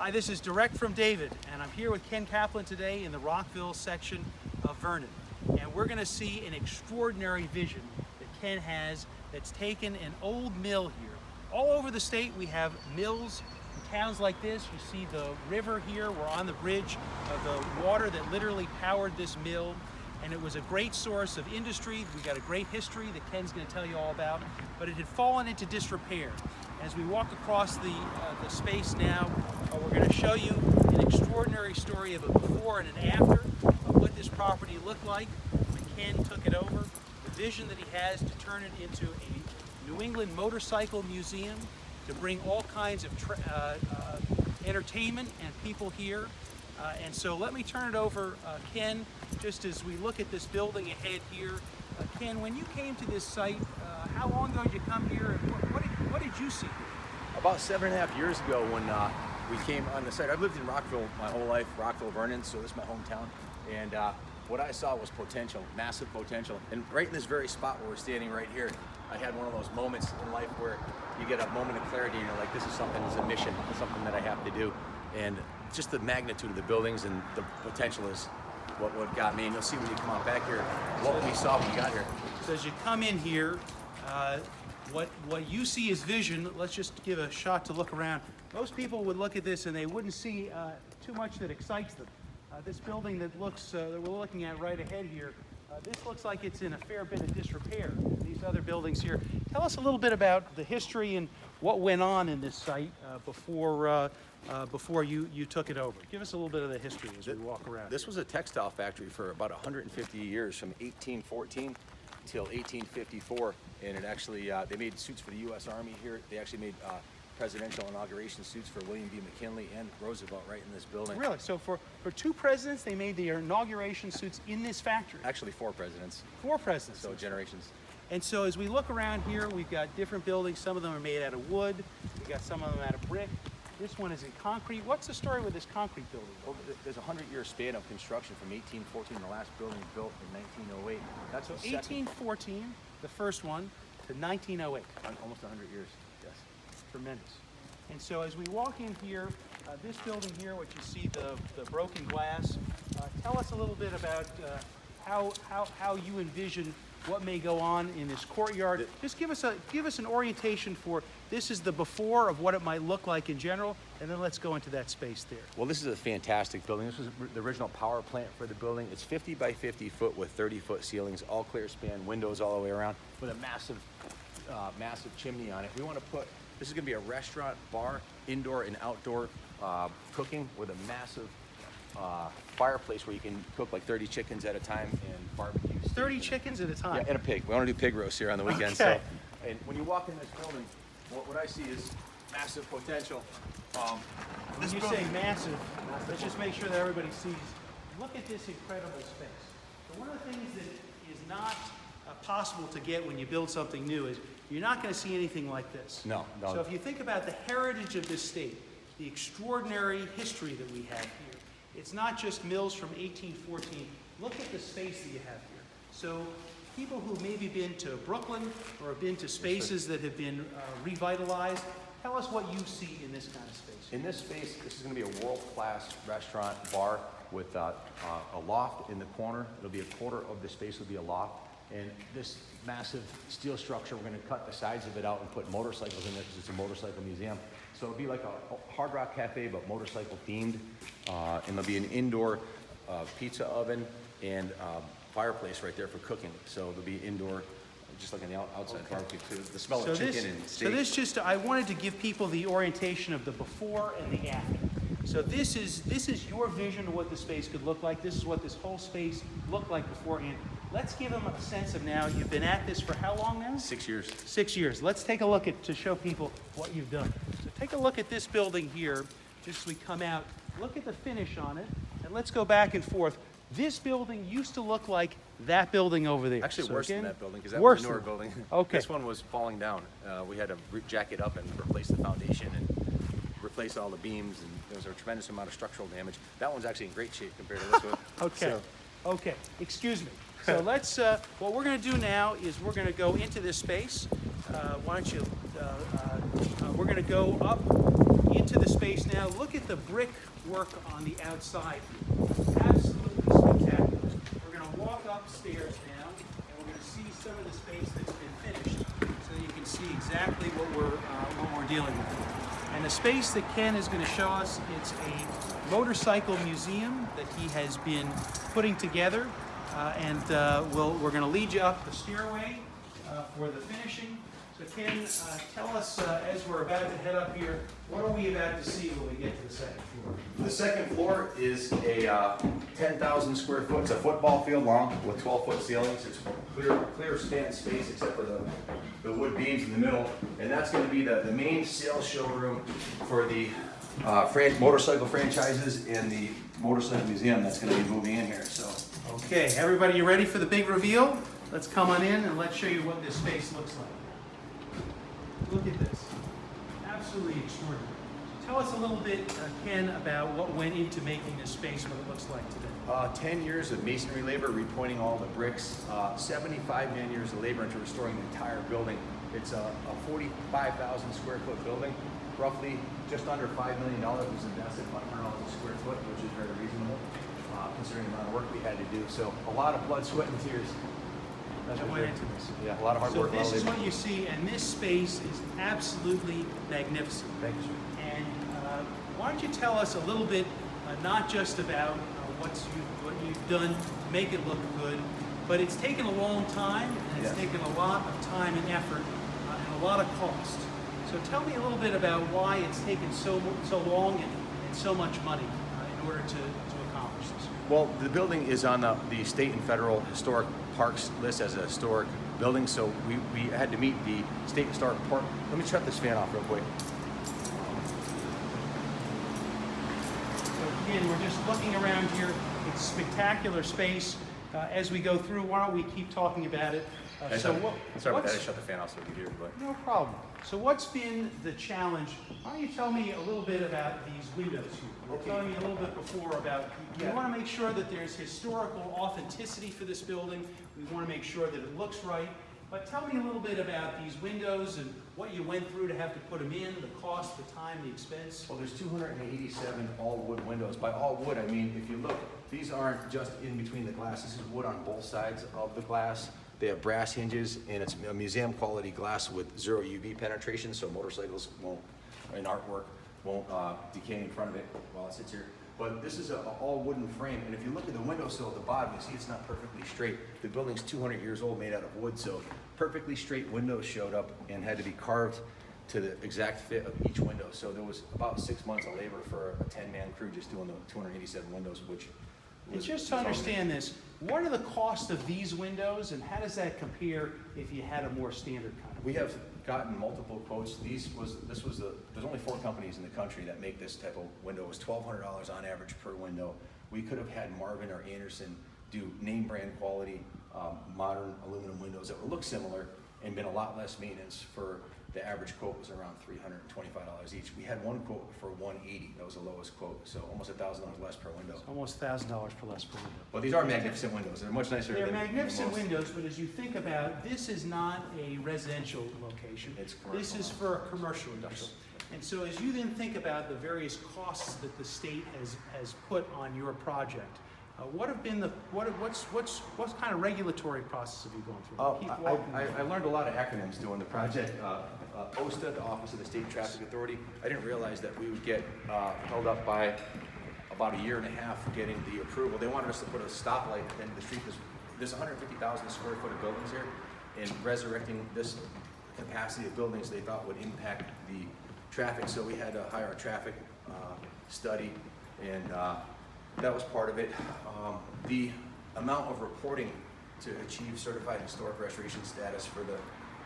Hi, this is Direct from David, and I'm here with Ken Kaplan today in the Rockville section of Vernon. And we're going to see an extraordinary vision that Ken has that's taken an old mill here. All over the state we have mills in towns like this. You see the river here. We're on the bridge of the water that literally powered this mill. And it was a great source of industry. We got a great history that Ken's going to tell you all about, but it had fallen into disrepair. As we walk across the space now, we're going to show you an extraordinary story of a before and an after of what this property looked like when Ken took it over, the vision that he has to turn it into a New England motorcycle museum, to bring all kinds of entertainment and people here. And so let me turn it over, Ken, just as we look at this building ahead here. Ken, when you came to this site, how long ago did you come here, and what did you see here? About 7.5 years ago when we came on the site. I've lived in Rockville my whole life, Rockville, Vernon, so this is my hometown. And what I saw was potential, massive potential. And right in this very spot where we're standing right here, I had one of those moments in life where you get a moment of clarity and you're like, this is something, it's a mission, it's something that I have to do. And just the magnitude of the buildings and the potential is what got me. And you'll see when you come out back here what we saw when we got here. So as you come in here, what you see is vision. Let's just give a shot to look around. Most people would look at this and they wouldn't see too much that excites them. This building that we're looking at right ahead here, this looks like it's in a fair bit of disrepair. These other buildings here. Tell us a little bit about the history and what went on in this site before you took it over. Give us a little bit of the history as we walk around. This was a textile factory for about 150 years, from 1814 till 1854, and it actually they made suits for the U.S. Army here. They actually made presidential inauguration suits for William B. McKinley and Roosevelt right in this building. Really? So for two presidents, they made their inauguration suits in this factory? Actually, 4 presidents. 4 presidents. So generations. And so as we look around here, we've got different buildings. Some of them are made out of wood. We've got some of them out of brick. This one is in concrete. What's the story with this concrete building? Well, there's a 100-year span of construction from 1814. The last building was built in 1908. That's so 1814, the first one, to 1908. Almost 100 years, yes. Tremendous. And so as we walk in here, this building here, what you see, the broken glass, tell us a little bit about how you envision what may go on in this courtyard. Just give us an orientation for, this is the before of what it might look like in general, and then let's go into that space there. Well, this is a fantastic building. This was the original power plant for the building. It's 50 by 50 foot with 30-foot ceilings, all clear span, windows all the way around, with a massive chimney on it. We want to put, this is going to be a restaurant, bar, indoor and outdoor cooking with a massive fireplace where you can cook like 30 chickens at a time and barbecue. 30 chickens at a time? Yeah, and a pig. We want to do pig roast here on the weekend. Okay. So, and when you walk in this building, what I see is massive potential. When you say massive, let's just make sure that everybody sees. Look at this incredible space. So one of the things that is not possible to get when you build something new is you're not going to see anything like this. No. So if you think about the heritage of this state, the extraordinary history that we have here, it's not just mills from 1814. Look at the space that you have here. So people who maybe been to Brooklyn or have been to spaces that have been revitalized, tell us what you see in this kind of space. In this space, this is going to be a world-class restaurant bar with a loft in the corner. It'll be a quarter of the space will be a loft. And this massive steel structure, we're going to cut the sides of it out and put motorcycles in it because it's a motorcycle museum. So it'll be like a Hard Rock Cafe, but motorcycle themed. And there'll be an indoor pizza oven and fireplace right there for cooking. So there'll be indoor, just like on the outside barbecue too. The smell of chicken and steak. So this just, I wanted to give people the orientation of the before and the after. So this is your vision of what the space could look like. This is what this whole space looked like beforehand. Let's give them a sense of now, you've been at this for how long now? 6 years. 6 years. Let's take a look at, to show people what you've done. So take a look at this building here, just as we come out. Look at the finish on it, and let's go back and forth. This building used to look like that building over there. Actually, so worse again, than that building, because that was a newer than building. Okay. This one was falling down. We had to jack it up and replace the foundation and replace all the beams, and there was a tremendous amount of structural damage. That one's actually in great shape compared to this one. Okay. Okay. Excuse me. So let's, what we're going to do now is we're going to go into this space. Why don't you, we're going to go up into the space now. Look at the brick work on the outside here. Absolutely spectacular. We're going to walk upstairs now, and we're going to see some of the space that's been finished, so you can see exactly what we're dealing with. And the space that Ken is going to show us, it's a motorcycle museum that he has been putting together, we're going to lead you up the stairway for the finishing. So Ken, tell us, as we're about to head up here, what are we about to see when we get to the second floor? The second floor is a 10,000 square foot, it's a football field long with 12-foot ceilings. It's clear span space except for the wood beams in the middle. And that's going to be the main sales showroom for the motorcycle franchises and the motorcycle museum that's going to be moving in here. So, okay, everybody, you ready for the big reveal? Let's come on in and let's show you what this space looks like. Look at this. Absolutely extraordinary. Tell us a little bit, Ken, about what went into making this space what it looks like today. 10 years of masonry labor, repointing all the bricks, 75 man years of labor into restoring the entire building. It's a 45,000 square foot building, roughly just under $5 million was invested, $100 a square foot, which is very reasonable, considering the amount of work we had to do. So a lot of blood, sweat, and tears. That went into this. Yeah, a lot of hard work. So this is what you see, and this space is absolutely magnificent. Thank you, sir. And why don't you tell us a little bit, not just about what you've done to make it look good, but it's taken a long time, and it's taken a lot of time and effort, and a lot of cost. So tell me a little bit about why it's taken so long and so much money in order to accomplish this. Well, the building is on the state and federal historic parks list as a historic building, so we had to meet the state historic park. Let me shut this fan off real quick. So again, we're just looking around here. It's spectacular space. As we go through, why don't we keep talking about it? Sorry about that, I shut the fan off so we could hear, but. No problem. So what's been the challenge? Why don't you tell me a little bit about these windows here? You were telling me a little bit before about, we want to make sure that there's historical authenticity for this building. We want to make sure that it looks right. But tell me a little bit about these windows and what you went through to have to put them in, the cost, the time, the expense. Well, there's 287 all wood windows. By all wood, I mean, if you look, these aren't just in between the glass. This is wood on both sides of the glass. They have brass hinges, and it's a museum quality glass with 0 UV penetration, so motorcycles won't, and artwork won't decay in front of it while it sits here. But this is an all wooden frame, and if you look at the windowsill at the bottom, you see it's not perfectly straight. The building's 200 years old, made out of wood, so perfectly straight windows showed up and had to be carved to the exact fit of each window. So there was about 6 months of labor for a 10-man crew just doing the 287 windows, which and just to understand this, what are the costs of these windows, and how does that compare if you had a more standard kind of? We have gotten multiple quotes. There's only 4 companies in the country that make this type of window. It was $1,200 on average per window. We could have had Marvin or Anderson do name brand quality, modern aluminum windows that would look similar and been a lot less maintenance. For the average quote was around $325 each. We had one quote for $180. That was the lowest quote, so almost $1,000 less per window. Almost $1,000 per less per window. But these are magnificent windows. They're much nicer. They're magnificent windows, but as you think about, this is not a residential location. It's commercial. This is for a commercial use. And so as you then think about the various costs that the state has put on your project, what have been what kind of regulatory process have you gone through? I learned a lot of acronyms doing the project. OSTA, the Office of the State Traffic Authority. I didn't realize that we would get held up by about 1.5 years getting the approval. They wanted us to put a stoplight at the end of the street because there's 150,000 square foot of buildings here, and resurrecting this capacity of buildings they thought would impact the traffic. So we had to hire a traffic study, and that was part of it. The amount of reporting to achieve certified historic restoration status for the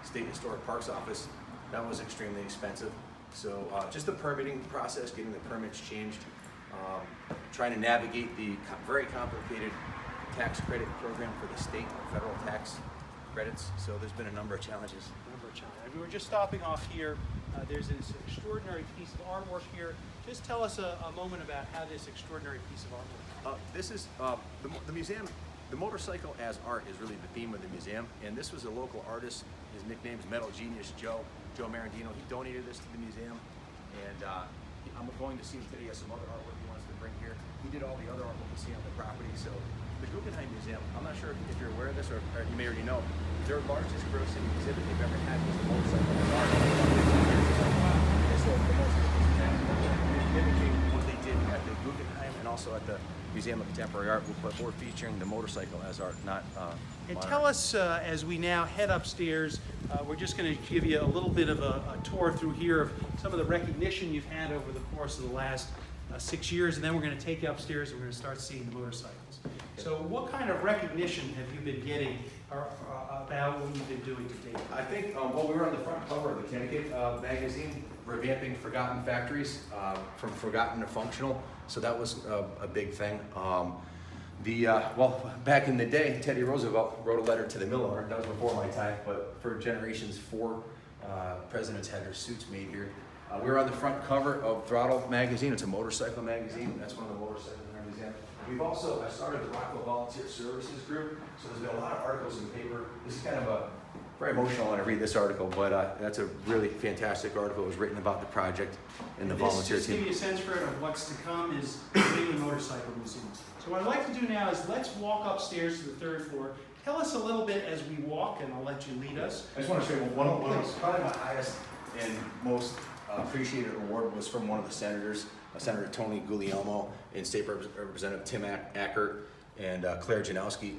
State Historic Parks Office, that was extremely expensive. So just the permitting process, getting the permits changed, trying to navigate the very complicated tax credit program for the state and federal tax credits. So there's been a number of challenges. We were just stopping off here. There's this extraordinary piece of artwork here. Just tell us a moment about how this extraordinary piece of artwork. This is the museum. The motorcycle as art is really the theme of the museum, and this was a local artist. His nickname is Metal Genius Joe Marandino. He donated this to the museum, and I'm going to see him today. He has some other artwork he wants to bring here. He did all the other artwork you see on the property. So the Guggenheim Museum, I'm not sure if you're aware of this or you may already know, their largest grossing exhibit they've ever had was the motorcycle art. So the most mimicking what they did at the Guggenheim and also at the Museum of Contemporary Art, but more featuring the motorcycle as art, not And modern. tell us, as we now head upstairs, we're just going to give you a little bit of a tour through here of some of the recognition you've had over the course of the last 6 years, and then we're going to take you upstairs and we're going to start seeing the motorcycles. So what kind of recognition have you been getting about what you've been doing to date? I think, well, we were on the front cover of the Connecticut magazine, revamping Forgotten Factories, from forgotten to functional, so that was a big thing. Well, back in the day, Teddy Roosevelt wrote a letter to the mill owner. That was before my time, but for generations, 4 presidents had their suits made here. We were on the front cover of Throttle magazine. It's a motorcycle magazine. That's one of the motorcycles in our museum. We've also, I started the Rockville Volunteer Services Group, so there's been a lot of articles in the paper. This is kind of a very emotional when I read this article, but that's a really fantastic article. It was written about the project and the volunteer Just to team. give you a sense for it of what's to come is the New England Motorcycle Museum. So what I'd like to do now is let's walk upstairs to the 3rd floor. Tell us a little bit as we walk, and I'll let you lead us. I just want to show you one of probably my highest and most appreciated award was from one of the senators, Senator Tony Guglielmo and State Representative Tim Ackert and Claire Janowski,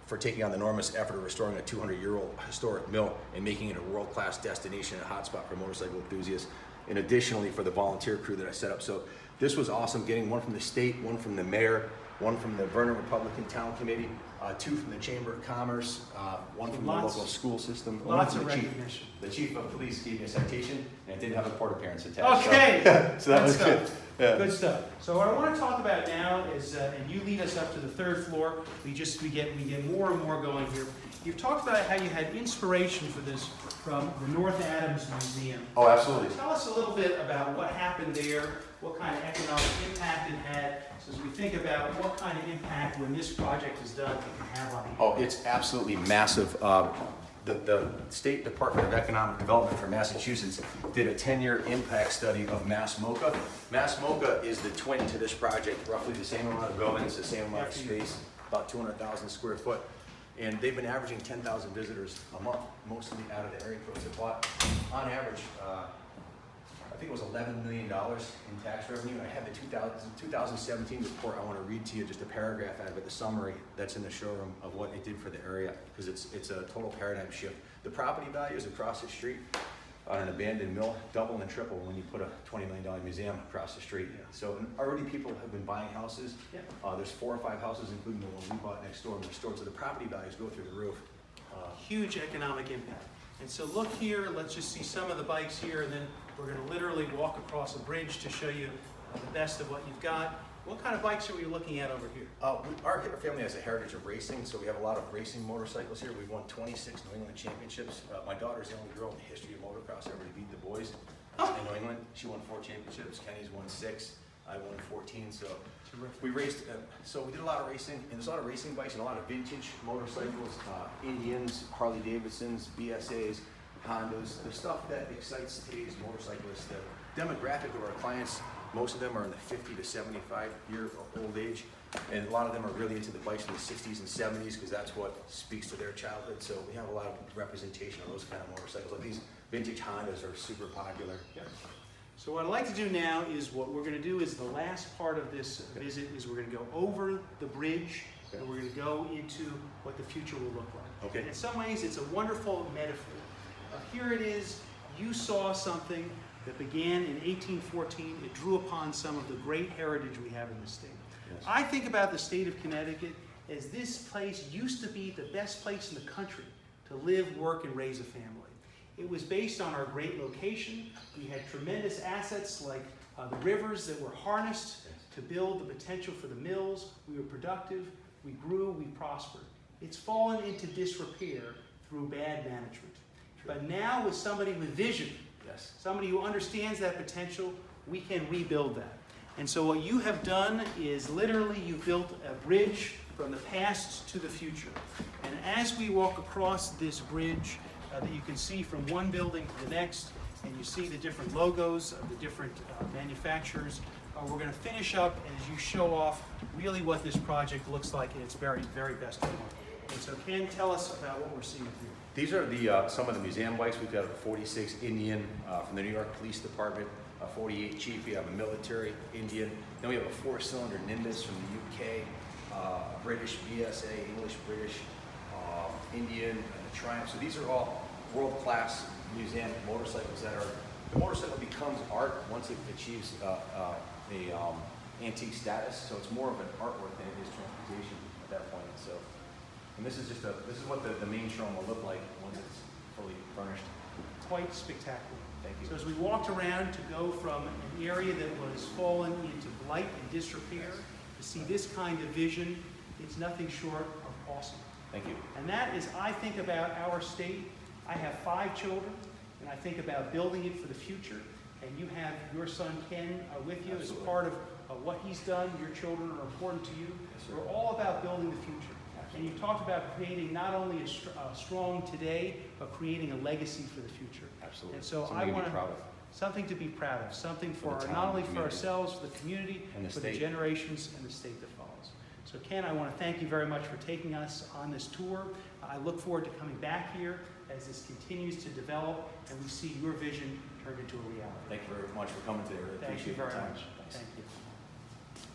for taking on the enormous effort of restoring a 200-year-old historic mill and making it a world-class destination and hotspot for motorcycle enthusiasts, and additionally for the volunteer crew that I set up. So this was awesome, getting one from the state, one from the mayor, one from the Vernon Republican Town Committee, 2 from the Chamber of Commerce, 1 from the local school system, 1 Lots from of the chief. recognition. The chief of police gave me a citation, and it didn't have a court appearance attached. Okay, So that was good. Yeah. Good stuff. So what I want to talk about now is, and you lead us up to the 3rd floor. We get more and more going here. You've talked about how you had inspiration for this from the North Adams Museum. Oh, absolutely. Tell us a little bit about what happened there, what kind of economic impact it had, so as we think about what kind of impact when this project is done it can have on the Oh, it's absolutely massive. The State Department of Economic Development for Massachusetts did a 10-year impact study of Mass MoCA. Mass MoCA is the twin to this project, roughly the same amount of buildings, the same amount of space, about 200,000 square foot. And they've been averaging 10,000 visitors a month, mostly out of the area codes. They bought, on average, I think it was $11 million in tax revenue. I have the 2017 report. I want to read to you just a paragraph out of it, the summary that's in the showroom of what it did for the area, because it's a total paradigm shift. The property values across the street on an abandoned mill double and triple when you put a $20 million museum across the street. So already people have been buying houses. Yeah. There's 4 or 5 houses, including the one we bought next door, restored, so the property values go through the roof. huge economic impact. And so look here, let's just see some of the bikes here, and then we're going to literally walk across a bridge to show you the best of what you've got. What kind of bikes are we looking at over here? Our family has a heritage of racing, so we have a lot of racing motorcycles here. We've won 26 New England championships. My daughter's the only girl in the history of motocross ever to beat the boys in New England. She won 4 championships. Kenny's won 6. I won 14. So Terrific. we raced. So we did a lot of racing, and there's a lot of racing bikes and a lot of vintage motorcycles, Indians, Harley Davidsons, BSAs, Hondas, the stuff that excites today's motorcyclists. The demographic of our clients, most of them are in the 50 to 75-year-old age, and a lot of them are really into the bikes from the 60s and 70s because that's what speaks to their childhood. So we have a lot of representation of those kind of motorcycles. Like these vintage Hondas are super popular. Yeah. So what I'd like to do now is what we're going to do is the last part of this visit is we're going to go over the bridge and we're going to go into what the future will look like. Okay. And in some ways it's a wonderful metaphor. Here it is, you saw something that began in 1814. It drew upon some of the great heritage we have in the state. Yes. I think about the state of Connecticut as this place used to be the best place in the country to live, work, and raise a family. It was based on our great location. We had tremendous assets like the rivers that were harnessed to build the potential for the mills. We were productive, we grew, we prospered. It's fallen into disrepair through bad management. But now with somebody with vision, Yes. somebody who understands that potential, we can rebuild that. And so what you have done is literally you built a bridge from the past to the future. And as we walk across this bridge that you can see from one building to the next, and you see the different logos of the different manufacturers. We're going to finish up as you show off really what this project looks like in its very, very best form. And so Ken, tell us about what we're seeing here. These are the some of the museum bikes. We've got a 46 Indian from the New York Police Department, a 48 Chief. We have a military Indian. Then we have a 4-cylinder Nimbus from the UK, a British BSA, English British Indian, and a Triumph. So these are all world-class museum motorcycles that are. The motorcycle becomes art once it achieves antique status. So it's more of an artwork than it is transportation at that point. So. And this is what the main showroom will look like once it's fully furnished. Quite spectacular. Thank you. So as we walked around to go from an area that was fallen into blight and disrepair, to see this kind of vision, it's nothing short of awesome. Thank you. And that is, I think about our state. I have 5 children, and I think about building it for the future. And you have your son Ken with you. Absolutely. As part of what he's done. Your children are important to you. Yes, sir. We're all about building the future. And you talked about creating not only a strong today, but creating a legacy for the future. Absolutely. And so Something I to be want proud of. something to be proud of, something For the for town, not only the for community. ourselves, for the community, And the for the state. generations and the state that follows. So Ken, I want to thank you very much for taking us on this tour. I look forward to coming back here as this continues to develop and we see your vision turned into a reality. Thank you very much for coming today. I really Thank you appreciate your very time. much. Thanks. Thank you.